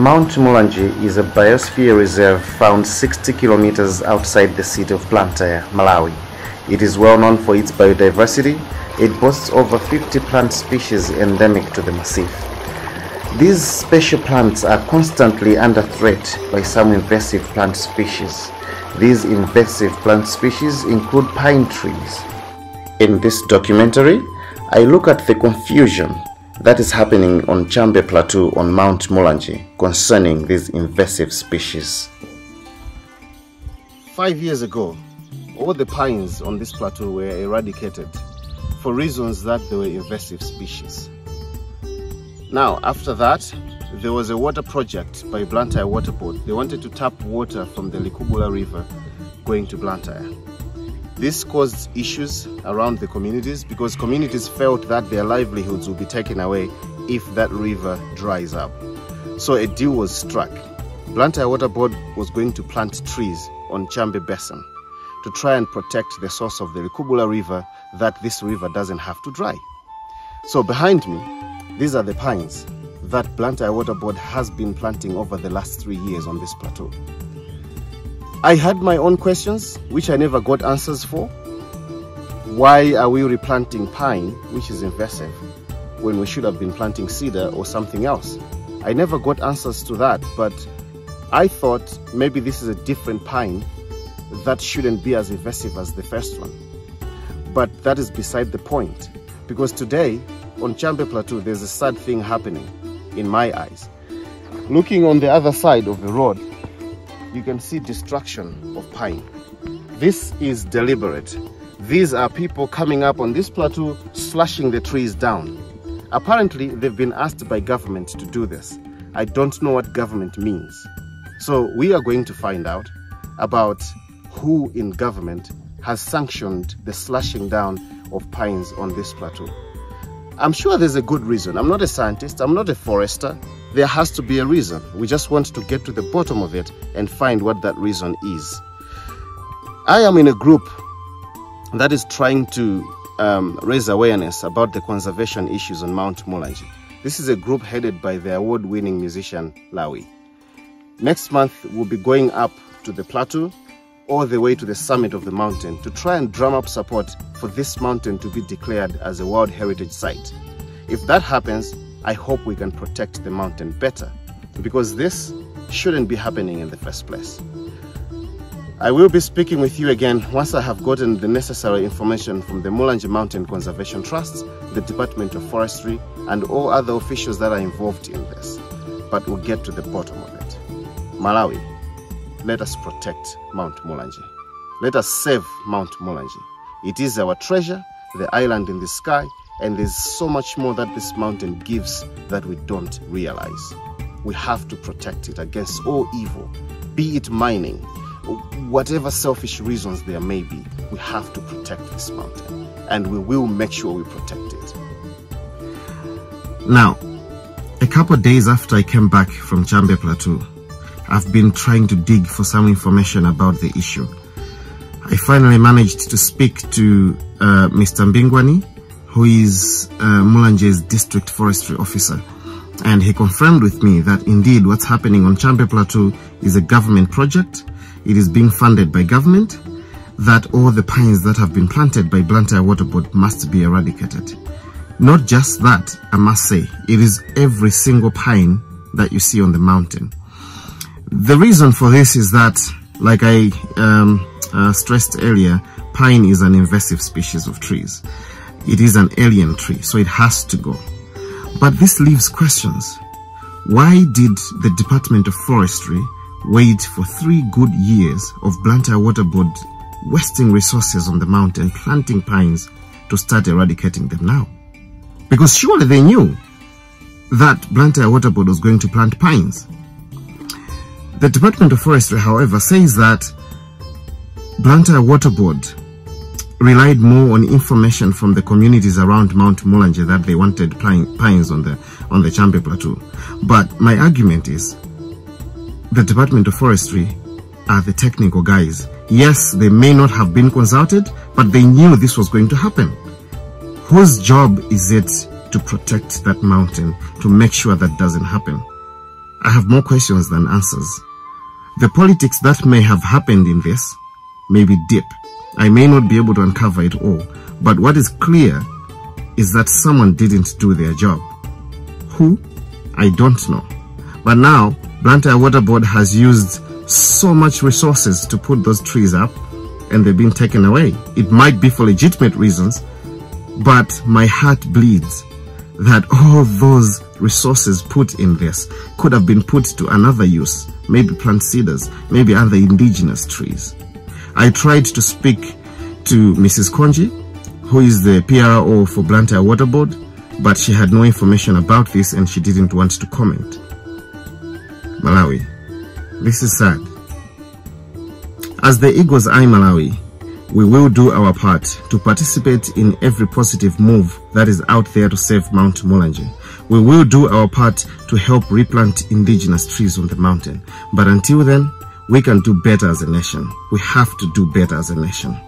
Mount Mulanje is a biosphere reserve found 60 kilometers outside the city of Blantyre, Malawi. It is well known for its biodiversity. It boasts over 50 plant species endemic to the massif. These special plants are constantly under threat by some invasive plant species. These invasive plant species include pine trees. In this documentary, I look at the confusion that is happening on Chambe Plateau on Mount Mulanje concerning these invasive species. 5 years ago, all the pines on this plateau were eradicated for reasons that they were invasive species. Now, after that, there was a water project by Blantyre Water Board. They wanted to tap water from the Likhubula River going to Blantyre. This caused issues around the communities because communities felt that their livelihoods would be taken away if that river dries up. So a deal was struck. Blantyre Water Board was going to plant trees on Chambe Basin to try and protect the source of the Likhubula River, that this river doesn't have to dry. So behind me, these are the pines that Blantyre Water Board has been planting over the last 3 years on this plateau. I had my own questions, which I never got answers for. Why are we replanting pine, which is invasive, when we should have been planting cedar or something else? I never got answers to that, but I thought maybe this is a different pine that shouldn't be as invasive as the first one. But that is beside the point, because today on Chambe Plateau there's a sad thing happening in my eyes. Looking on the other side of the road, you can see destruction of pine. This is deliberate. These are people coming up on this plateau, slashing the trees down. Apparently, they've been asked by government to do this. I don't know what government means. So we are going to find out about who in government has sanctioned the slashing down of pines on this plateau. I'm sure there's a good reason. I'm not a scientist, I'm not a forester. There has to be a reason. We just want to get to the bottom of it and find what that reason is. I am in a group that is trying to raise awareness about the conservation issues on Mount Mulanje. This is a group headed by the award-winning musician Malawi. Next month, we'll be going up to the plateau, all the way to the summit of the mountain, to try and drum up support for this mountain to be declared as a World Heritage Site. If that happens, I hope we can protect the mountain better, because this shouldn't be happening in the first place. I will be speaking with you again once I have gotten the necessary information from the Mulanje Mountain Conservation Trust, the Department of Forestry, and all other officials that are involved in this. But we'll get to the bottom of it. Malawi, let us protect Mount Mulanje. Let us save Mount Mulanje. It is our treasure, the island in the sky, and there's so much more that this mountain gives that we don't realize. We have to protect it against all evil, be it mining, whatever selfish reasons there may be. We have to protect this mountain, and we will make sure we protect it. Now, a couple of days after I came back from Chambe Plateau, I've been trying to dig for some information about the issue. I finally managed to speak to Mr. Mbingwani, who is Mulanje's district forestry officer, and he confirmed with me that indeed what's happening on Chambe Plateau is a government project. It is being funded by government, that all the pines that have been planted by Blantyre Water Board must be eradicated. Not just that, I must say, it is every single pine that you see on the mountain. The reason for this is that, like I stressed earlier, pine is an invasive species of trees. It is an alien tree, so it has to go. But this leaves questions. Why did the Department of Forestry wait for 3 good years of Blantyre Water Board wasting resources on the mountain, planting pines, to start eradicating them now? Because surely they knew that Blantyre Water Board was going to plant pines. The Department of Forestry, however, says that Blantyre Water Board relied more on information from the communities around Mount Mulanje that they wanted pines on the Chambe Plateau. But my argument is, the Department of Forestry are the technical guys. Yes, they may not have been consulted, but they knew this was going to happen. Whose job is it to protect that mountain, to make sure that doesn't happen? I have more questions than answers. The politics that may have happened in this may be deep. I may not be able to uncover it all, but what is clear is that someone didn't do their job. Who? I don't know. But now, Blantyre Water Board has used so much resources to put those trees up, and they've been taken away. It might be for legitimate reasons, but my heart bleeds that all those resources put in this could have been put to another use, maybe plant cedars, maybe other indigenous trees. I tried to speak to Mrs. Konji, who is the PRO for Blantyre Water Board, but she had no information about this and she didn't want to comment. Malawi, this is sad. As the Eagle's Eye Malawi, we will do our part to participate in every positive move that is out there to save Mount Mulanje. We will do our part to help replant indigenous trees on the mountain. But until then, we can do better as a nation. We have to do better as a nation.